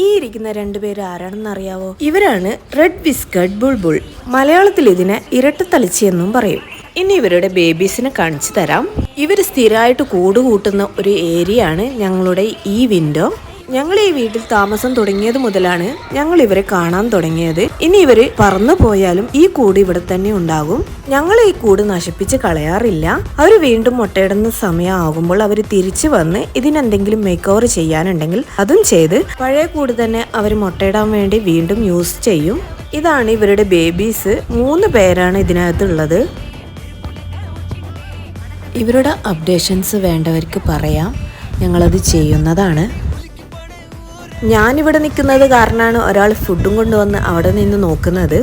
ഈ ഇരിക്കുന്ന രണ്ടുപേര് ആരാണെന്ന് അറിയാവോ? ഇവരാണ് റെഡ് വിസ്കഡ് ബുൾബുൾ. മലയാളത്തിൽ ഇതിനെ ഇരട്ടത്തലിച്ചി എന്നും പറയും. ഇനി ഇവരുടെ ബേബീസിനെ കാണിച്ചു തരാം. ഇവർ സ്ഥിരമായിട്ട് കൂട് കൂട്ടുന്ന ഒരു ഏരിയ ആണ് ഞങ്ങളുടെ ഈ വിൻഡോ. ഞങ്ങൾ ഈ വീട്ടിൽ താമസം തുടങ്ങിയത് മുതലാണ് ഞങ്ങൾ ഇവരെ കാണാൻ തുടങ്ങിയത്. ഇനി ഇവര് പറന്നു പോയാലും ഈ കൂട് ഇവിടെ തന്നെ ഉണ്ടാകും. ഞങ്ങൾ ഈ കൂട് നശിപ്പിച്ച് കളയാറില്ല. അവർ വീണ്ടും മുട്ടയിടുന്ന സമയമാകുമ്പോൾ അവർ തിരിച്ചു വന്ന് ഇതിനെന്തെങ്കിലും മേക്ക് ഓവർ ചെയ്യാനുണ്ടെങ്കിൽ അതും ചെയ്ത് പഴയ കൂട് തന്നെ അവർ മുട്ടയിടാൻ വേണ്ടി വീണ്ടും യൂസ് ചെയ്യും. ഇതാണ് ഇവരുടെ ബേബീസ്. 3 പേരാണ് ഇതിനകത്തുള്ളത്. ഇവരുടെ അപ്ഡേഷൻസ് വേണ്ടവർക്ക് പറയാം, ഞങ്ങളത് ചെയ്യുന്നതാണ്. ഞാനിവിടെ നിൽക്കുന്നത് കാരണമാണ് ഒരാൾ ഫുഡും കൊണ്ടുവന്ന് അവിടെ നിന്ന് നോക്കുന്നത്.